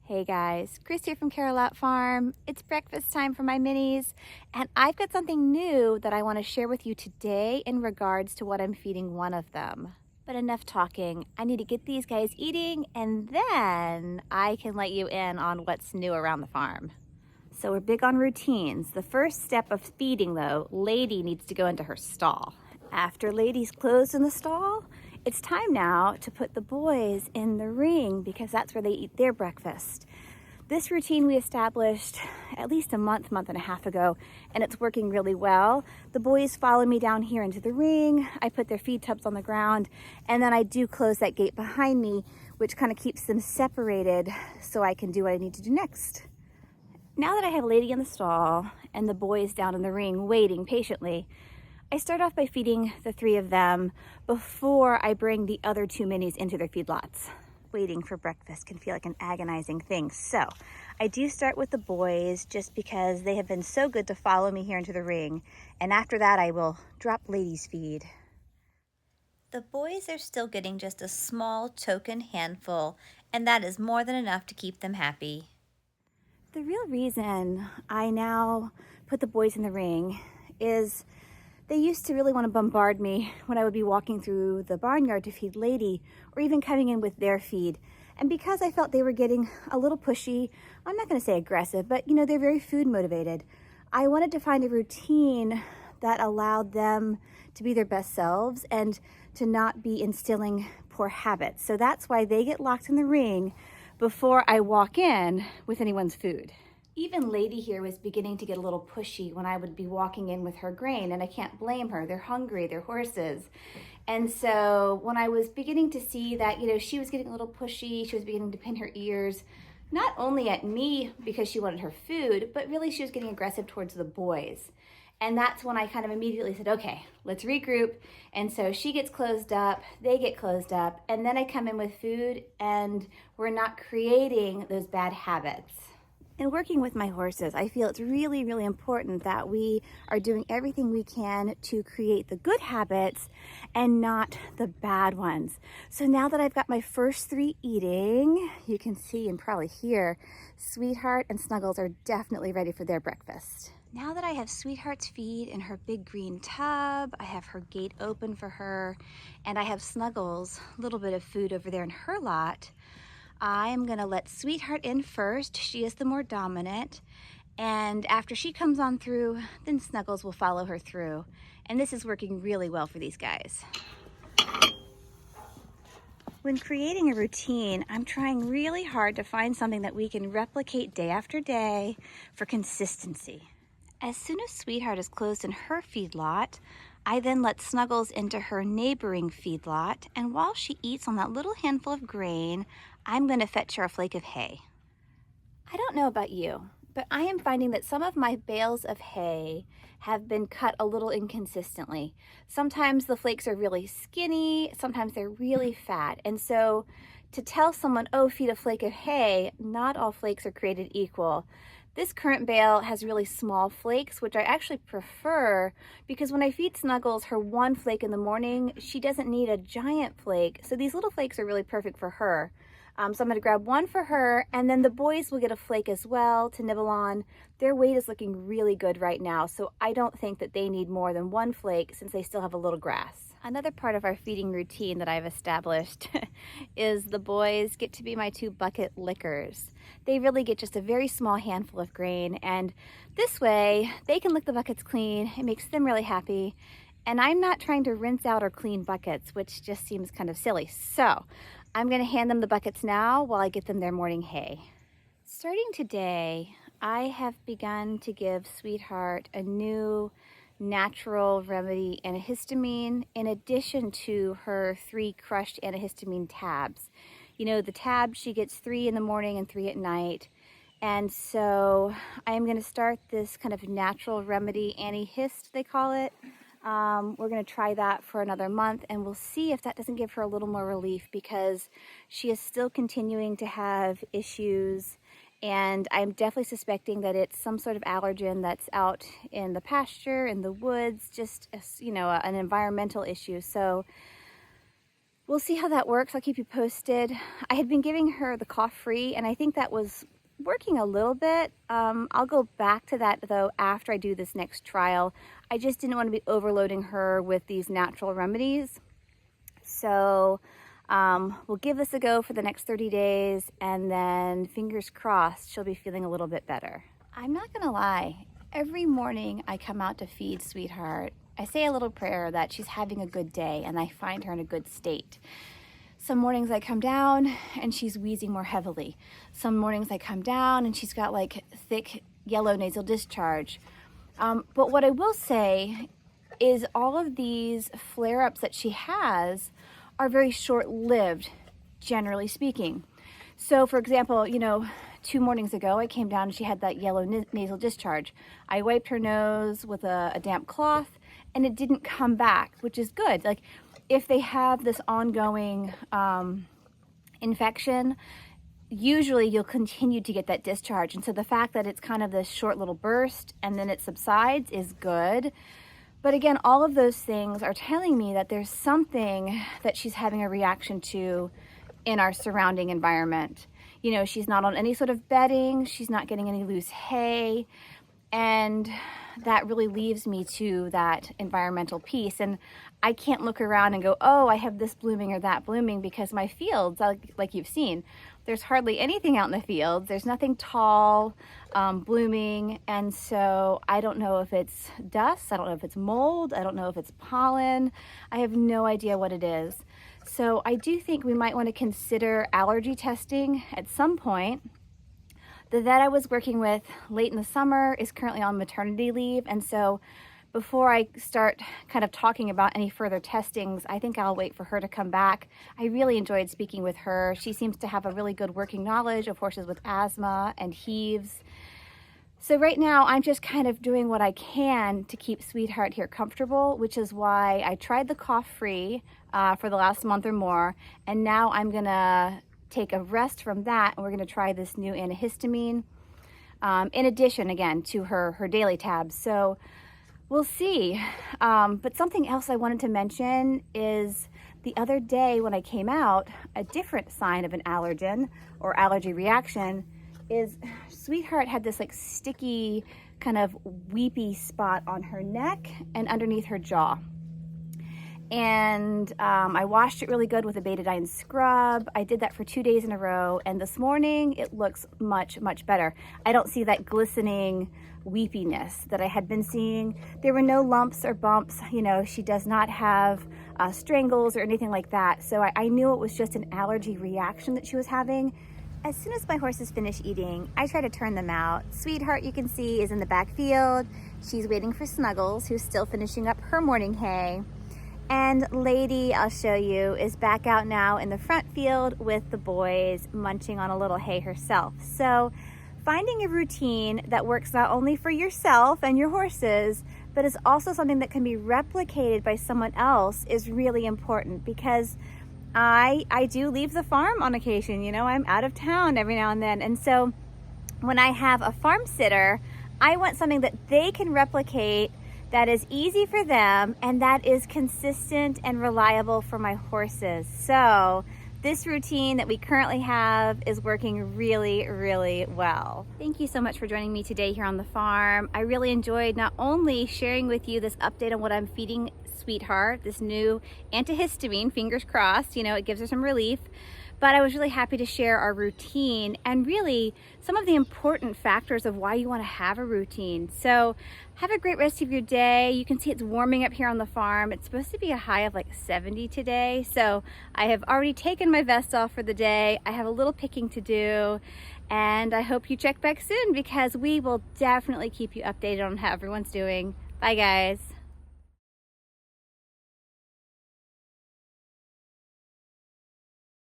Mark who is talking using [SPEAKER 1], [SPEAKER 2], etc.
[SPEAKER 1] Hey guys, Chris here from Carolot Farm. It's breakfast time for my minis, and I've got something new that I want to share with you today in regards to what I'm feeding one of them. But enough talking, I need to get these guys eating, and then I can let you in on what's new around the farm. So we're big on routines. The first step of feeding though, Lady needs to go into her stall. After Lady's closed in the stall, it's time now to put the boys in the ring because that's where they eat their breakfast. This routine we established at least a month and a half ago, and it's working really well. The boys follow me down here into the ring. I put their feed tubs on the ground, and then I do close that gate behind me, which kind of keeps them separated so I can do what I need to do next. Now that I have Lady in the stall and the boys down in the ring waiting patiently, I start off by feeding the three of them before I bring the other two minis into their feedlots. Waiting for breakfast can feel like an agonizing thing. So I do start with the boys just because they have been so good to follow me here into the ring. And after that, I will drop Lady's feed. The boys are still getting just a small token handful, and that is more than enough to keep them happy. The real reason I now put the boys in the ring is they used to really want to bombard me when I would be walking through the barnyard to feed Lady or even coming in with their feed. And because I felt they were getting a little pushy, I'm not going to say aggressive, but they're very food motivated. I wanted to find a routine that allowed them to be their best selves and to not be instilling poor habits. So that's why they get locked in the ring before I walk in with anyone's food. Even Lady here was beginning to get a little pushy when I would be walking in with her grain, and I can't blame her. They're hungry, they're horses. And so when I was beginning to see that, she was getting a little pushy, she was beginning to pin her ears, not only at me because she wanted her food, but really she was getting aggressive towards the boys. And that's when I kind of immediately said, okay, let's regroup. And so she gets closed up, they get closed up, and then I come in with food and we're not creating those bad habits. In working with my horses, I feel it's really, really important that we are doing everything we can to create the good habits and not the bad ones. So now that I've got my first three eating, you can see and probably hear Sweetheart and Snuggles are definitely ready for their breakfast. Now that I have Sweetheart's feed in her big green tub, I have her gate open for her, and I have Snuggles' little bit of food over there in her lot, I am going to let Sweetheart in first. She is the more dominant. And after she comes on through, then Snuggles will follow her through. And this is working really well for these guys. When creating a routine, I'm trying really hard to find something that we can replicate day after day for consistency. As soon as Sweetheart is closed in her feedlot, I then let Snuggles into her neighboring feedlot, and while she eats on that little handful of grain, I'm going to fetch her a flake of hay. I don't know about you, but I am finding that some of my bales of hay have been cut a little inconsistently. Sometimes the flakes are really skinny, sometimes they're really fat, and so to tell someone, oh, feed a flake of hay, not all flakes are created equal. This current bale has really small flakes, which I actually prefer because when I feed Snuggles her one flake in the morning, she doesn't need a giant flake. So these little flakes are really perfect for her. So I'm going to grab one for her, and then the boys will get a flake as well to nibble on. Their weight is looking really good right now, so I don't think that they need more than one flake since they still have a little grass. Another part of our feeding routine that I've established is the boys get to be my two bucket lickers. They really get just a very small handful of grain, and this way they can lick the buckets clean. It makes them really happy. And I'm not trying to rinse out or clean buckets, which just seems kind of silly. So I'm going to hand them the buckets now while I get them their morning hay. Starting today, I have begun to give Sweetheart a new natural remedy antihistamine in addition to her 3 crushed antihistamine tabs. The tabs, she gets 3 in the morning and 3 at night. And so I am going to start this kind of natural remedy antihist, they call it. We're going to try that for another month, and we'll see if that doesn't give her a little more relief because she is still continuing to have issues, and I'm definitely suspecting that it's some sort of allergen that's out in the pasture, in the woods, just an environmental issue. So we'll see how that works. I'll keep you posted. I had been giving her the cough free, and I think that was working a little bit. I'll go back to that though after I do this next trial. I just didn't want to be overloading her with these natural remedies. So we'll give this a go for the next 30 days, and then fingers crossed she'll be feeling a little bit better. I'm not gonna lie, every morning I come out to feed Sweetheart, I say a little prayer that she's having a good day and I find her in a good state. Some mornings I come down and she's wheezing more heavily. Some mornings I come down and she's got like thick yellow nasal discharge. But what I will say is all of these flare-ups that she has are very short-lived, generally speaking. So for example, 2 mornings ago I came down and she had that yellow nasal discharge. I wiped her nose with a damp cloth and it didn't come back, which is good. Like if they have this ongoing infection, usually you'll continue to get that discharge. And so the fact that it's kind of this short little burst and then it subsides is good. But again, all of those things are telling me that there's something that she's having a reaction to in our surrounding environment. She's not on any sort of bedding, she's not getting any loose hay, and that really leaves me to that environmental piece. And I can't look around and go, oh, I have this blooming or that blooming, because my fields, like you've seen, there's hardly anything out in the fields. There's nothing tall, blooming. And so I don't know if it's dust, I don't know if it's mold, I don't know if it's pollen. I have no idea what it is. So I do think we might want to consider allergy testing at some point. The vet I was working with late in the summer is currently on maternity leave, and so before I start kind of talking about any further testings, I think I'll wait for her to come back. I really enjoyed speaking with her. She seems to have a really good working knowledge of horses with asthma and heaves. So right now I'm just kind of doing what I can to keep Sweetheart here comfortable, which is why I tried the cough free for the last month or more, and now I'm gonna take a rest from that, and we're going to try this new antihistamine in addition, again, to her daily tabs. So we'll see. But something else I wanted to mention is the other day when I came out, a different sign of an allergen or allergy reaction is Sweetheart had this like sticky kind of weepy spot on her neck and underneath her jaw. And I washed it really good with a betadine scrub. I did that for 2 days in a row, and this morning it looks much, much better. I don't see that glistening weepiness that I had been seeing. There were no lumps or bumps. She does not have strangles or anything like that. So I knew it was just an allergy reaction that she was having. As soon as my horses finish eating, I try to turn them out. Sweetheart, you can see, is in the back field. She's waiting for Snuggles, who's still finishing up her morning hay. And Lady, I'll show you, is back out now in the front field with the boys, munching on a little hay herself. So finding a routine that works not only for yourself and your horses, but is also something that can be replicated by someone else is really important, because I do leave the farm on occasion. I'm out of town every now and then. And so when I have a farm sitter, I want something that they can replicate, that is easy for them, and that is consistent and reliable for my horses. So this routine that we currently have is working really, really well. Thank you so much for joining me today here on the farm. I really enjoyed not only sharing with you this update on what I'm feeding Sweetheart, this new antihistamine, fingers crossed, it gives her some relief, but I was really happy to share our routine and really some of the important factors of why you want to have a routine. So have a great rest of your day. You can see it's warming up here on the farm. It's supposed to be a high of like 70 today. So I have already taken my vest off for the day. I have a little picking to do, and I hope you check back soon, because we will definitely keep you updated on how everyone's doing. Bye guys.